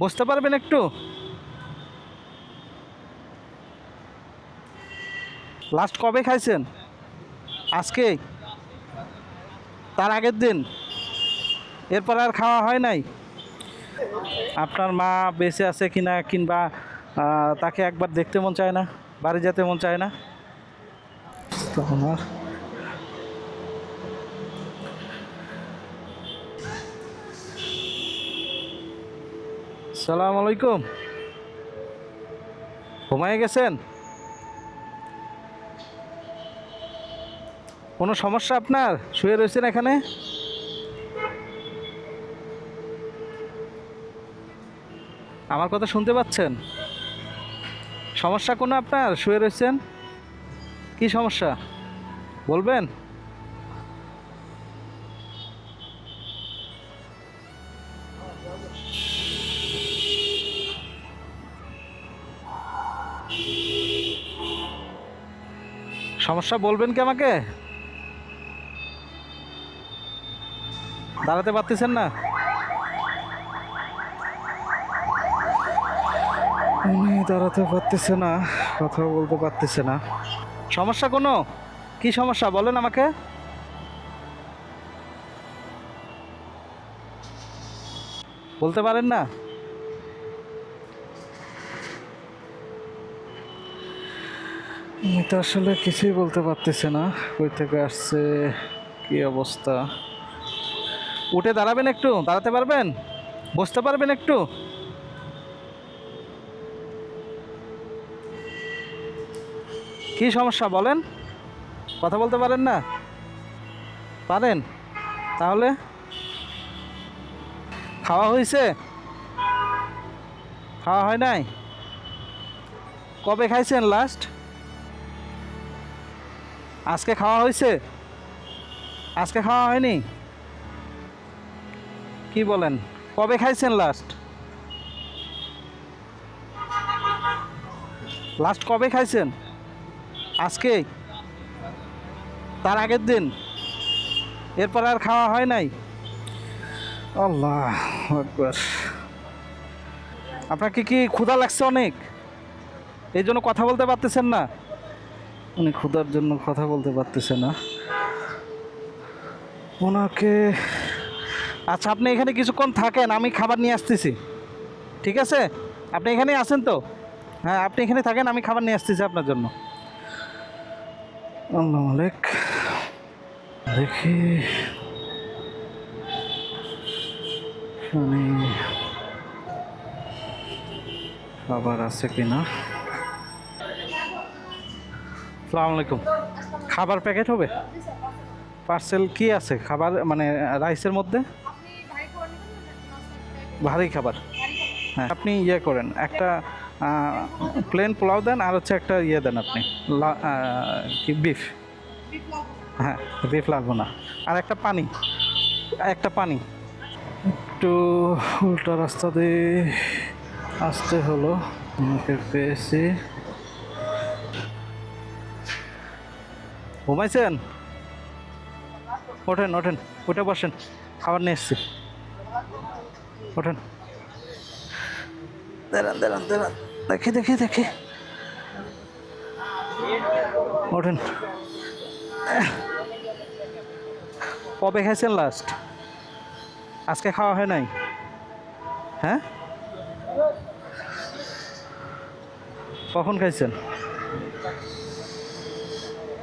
বসতে পারবেন একটু? লাস্ট কবে খাইছেন? আজকে? তার আগের দিন? এরপর আর খাওয়া হয় নাই? আপনার মা বেঁচে আছে কিনা, কিংবা তাকে একবার দেখতে মন চায় না, বাড়ি যেতে মন চায় না? আমার সালাম আলাইকুম। ঘুমায় গেছেন? কোনো সমস্যা আপনার? শুয়ে রয়েছেন এখানে? আমার কথা শুনতে পাচ্ছেন? সমস্যা কোনো আপনার? শুয়ে রয়েছেন, কি সমস্যা বলবেন? সমস্যা বলবেন কি আমাকে? দাঁড়াতে পারতেছেন না? উনি দাঁড়াতে পারতেছে না, কথা বলতে পারতেছে না। সমস্যা কোনো? কি সমস্যা বলেন আমাকে? বলতে পারেন না? উনি তো আসলে কিছুই বলতে পারতেছে না, কই থেকে আসছে, কি অবস্থা। উঠে দাঁড়াবেন একটু? দাঁড়াতে পারবেন? বসতে পারবেন একটু? কি সমস্যা বলেন? কথা বলতে পারেন না? পারেন? তাহলে খাওয়া হয়েছে? খাওয়া হয় নাই? কবে খাইছেন লাস্ট? আজকে খাওয়া হয়েছে? আজকে খাওয়া হয়নি? কি বলেন? কবে খাইছেন লাস্ট? লাস্ট কবে খাইছেন? আজকে? তার আগের দিন? এরপর আর খাওয়া হয় নাই? আল্লাহ আকবার। আপনার কি ক্ষুধা লাগছে অনেক, এই জন্য কথা বলতে পারতেছেন না? উনি ক্ষুধার জন্য কথা বলতে পারতেছে না ওনাকে। আচ্ছা, আপনি এখানে কিছুক্ষণ থাকেন, আমি খাবার নিয়ে আসতেছি, ঠিক আছে? আপনি এখানেই আছেন তো? হ্যাঁ, আপনি এখানে থাকেন, আমি খাবার নিয়ে আসতেছি আপনার জন্য। আল্লাহ মালিক, দেখি মানে খাবার আছে কিনা। আসসালামু আলাইকুম। খাবার প্যাকেট হবে? পার্সেল কি আছে খাবার, মানে রাইসের মধ্যে? ভারী খাবার? হ্যাঁ, আপনি ইয়ে করেন, একটা প্লেন পোলাও দেন, আর হচ্ছে একটা ইয়ে দেন আপনি, কি বিফ? হ্যাঁ, বিফ লাগবে না। আর একটা পানি, একটা পানি। একটু উল্টা রাস্তা দিয়ে আসতে হলো, আমাকে পেয়েছি। ঘুমাইছেন? ওঠেন ওঠেন, উঠে বসেন, খাবার নিয়ে এসছি, ওঠেন। দাঁড়ান দাঁড়ান দাঁড়ান, দেখি দেখি দেখি, ওঠেন। কবে খাইছেন লাস্ট? আজকে খাওয়া হয় নাই? হ্যাঁ, কখন খাইছেন?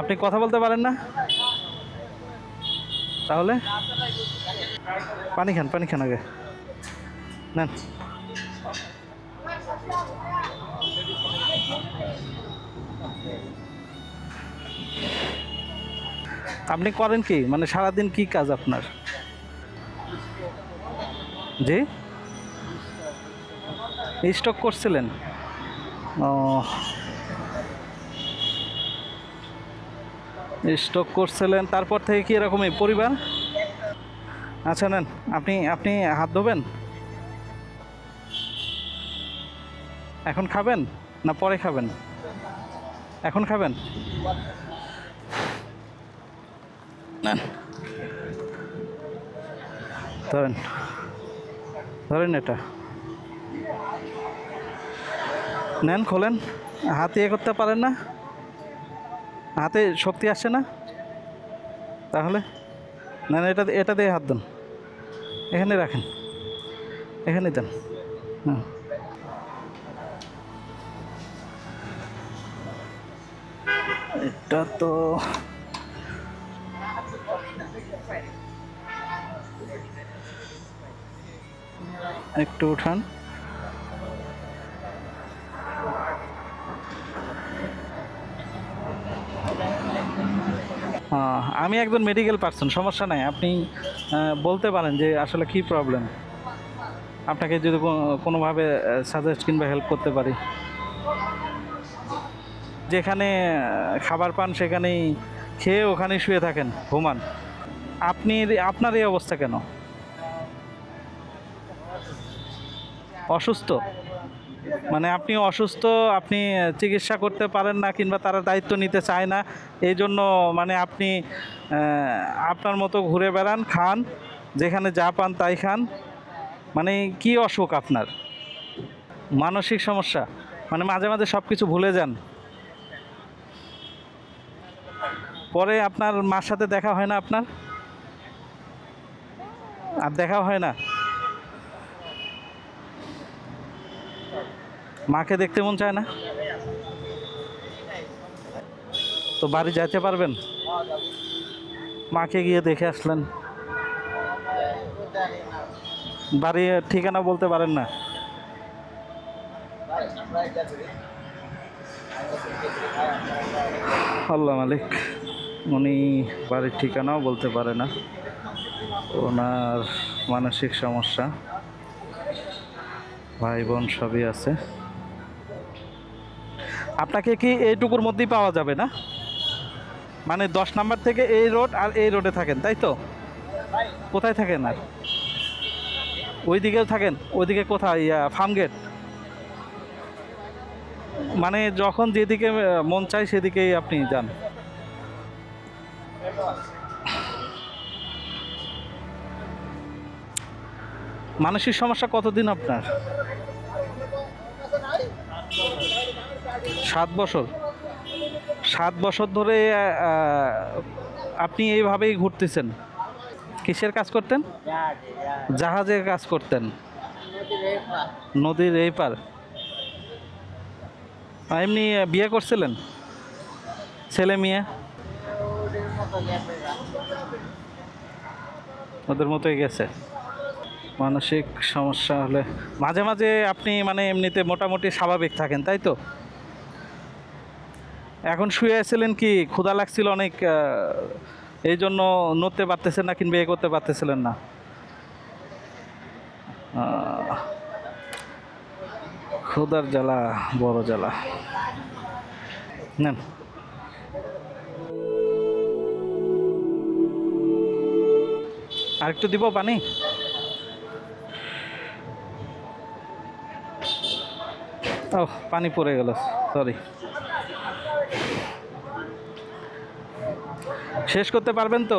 আপনি কথা বলতে পারেন না? তাহলে পানি খান, পানি খান আগে, নেন। আপনি করেন কি, মানে সারাদিন কি কাজ আপনার? জি, স্টক করছিলেন? ও, স্টক করছিলেন, তারপর থেকে কি এরকমই পরিবার? আচ্ছা নেন, আপনি আপনি হাত ধোবেন? এখন খাবেন না পরে খাবেন? এখন খাবেন? নেন, ধরেন, ধরেন এটা। নেন, খোলেন। হাতে ইয়ে করতে পারেন না, হাতে শক্তি আসছে না, তাহলে নেন, এটা দিয়ে হাত দেন, এখানে রাখেন, এখানে দেন। হুম, এটা তো একটু উঠান। আমি একজন মেডিকেল পার্সন, সমস্যা নাই, আপনি বলতে পারেন যে আসলে কি প্রবলেম, আপনাকে যদি কোনোভাবে সাজেস্ট কিংবা হেল্প করতে পারি। যেখানে খাবার পান সেখানেই খেয়ে ওখানেই শুয়ে থাকেন, ঘুমান। আপনার এই অবস্থা কেন? অসুস্থ মানে আপনি অসুস্থ, আপনি চিকিৎসা করতে পারেন না কিংবা তারা দায়িত্ব নিতে চায় না, এই জন্য মানে আপনি আপনার মতো ঘুরে বেড়ান, খান, যেখানে যা পান তাই খান। মানে কি অসুখ আপনার? মানসিক সমস্যা? মানে মাঝে মাঝে সব কিছু ভুলে যান, পরে আপনার মার সাথে দেখা হয় না আপনার? আর দেখাও হয় না? মাকে দেখতে মন চায় না? তো বাড়ি যাইতে পারবেন? মাকে গিয়ে দেখে আসলেন, বাড়ি ঠিকানা বলতে পারেন না? আল্লাহ মালিক, উনি বাড়ির ঠিকানাও বলতে পারে না, ওনার মানসিক সমস্যা, ভাই বোন সবই আছে। আপনাকে কি এইটুকুর মধ্যেই পাওয়া যাবে না? মানে 10 নাম্বার থেকে এই রোড আর এই রোডে থাকেন, তাই তো? কোথায় থাকেন? আর ওই দিকেও থাকেন? ওইদিকে কোথায়? ফার্ম গেট? মানে যখন যেদিকে মন চায় সেদিকেই আপনি যান। মানসিক সমস্যা কতদিন আপনার? 7 বছর? 7 বছর ধরে আপনি এইভাবেই ঘুরতেছেন? কিসের কাজ করতেন? জাহাজের কাজ করতেন? নদীর এই পার? এমনি বিয়ে করছিলেন? ছেলে মেয়ে? ওদের মতোই গেছে। মানসিক সমস্যা হলে মাঝে মাঝে আপনি মানে এমনিতে মোটামুটি স্বাভাবিক থাকেন, তাই তো? এখন শুয়ে আছিলেন কি ক্ষুধা লাগছিল অনেক, এই জন্য নড়তে পারতেছেন না কিংবা এ করতে পারতেছিলেন না? ক্ষুধার জ্বালা বড় জ্বালা। নেন, আরেকটু দিব পানি? ও, পানি পড়ে গেল, সরি। শেষ করতে পারবেন তো?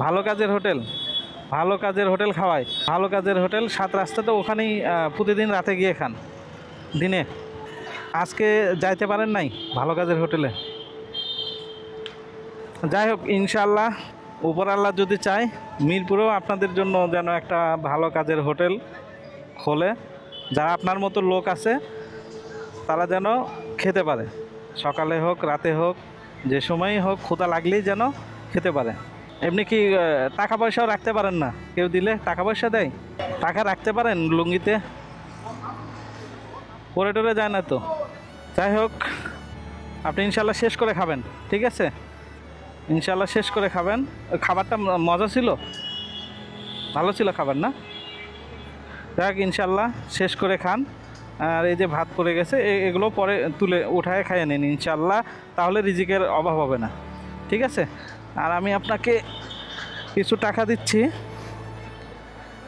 ভালো কাজের হোটেল? ভালো কাজের হোটেল খাওয়ায়? ভালো কাজের হোটেল 7 রাস্তাতে, ওখানেই প্রতিদিন রাতে গিয়ে খান, দিনে? আজকে যাইতে পারেন নাই ভালো কাজের হোটেলে? যাই হোক, ইনশাআল্লাহ উপর আল্লাহ যদি চায় মিরপুরেও আপনাদের জন্য যেন একটা ভালো কাজের হোটেল খোলে, যারা আপনার মতো লোক আছে তারা যেন খেতে পারে, সকালে হোক রাতে হোক যে সময়ই হোক, ক্ষুধা লাগলেই যেন খেতে পারে। এমনি কি টাকা পয়সাও রাখতে পারেন না? কেউ দিলে টাকা পয়সা দেয়? টাকা রাখতে পারেন লুঙ্গিতে? পরে টরে যায় না তো? যাই হোক, আপনি ইনশাল্লাহ শেষ করে খাবেন, ঠিক আছে? ইনশাল্লাহ শেষ করে খাবেন। খাবারটা মজা ছিল, ভালো ছিল খাবার, না? যাক, ইনশাল্লাহ শেষ করে খান। আর এই যে ভাত পড়ে গেছে, এগুলো পরে তুলে উঠায় খাইয়ে নিন ইনশাল্লাহ, তাহলে রিজিকের অভাব হবে না, ঠিক আছে? আর আমি আপনাকে কিছু টাকা দিচ্ছি,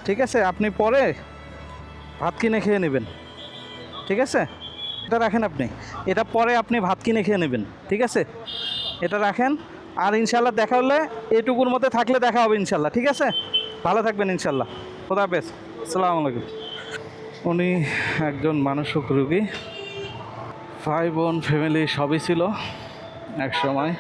ঠিক আছে? আপনি পরে ভাত কিনে খেয়ে নেবেন, ঠিক আছে? এটা রাখেন আপনি, এটা পরে আপনি ভাত কিনে খেয়ে নেবেন, ঠিক আছে? এটা রাখেন। আর ইনশাল্লাহ দেখা হলে এটুকুর মধ্যে থাকলে দেখা হবে ইনশাল্লাহ, ঠিক আছে? ভালো থাকবেন ইনশাল্লাহ। খোদা হাফেজ, আসসালামু আলাইকুম। উনি একজন মানসিক রোগী, ভাই বোন ফ্যামিলি সবই ছিল এক সময়।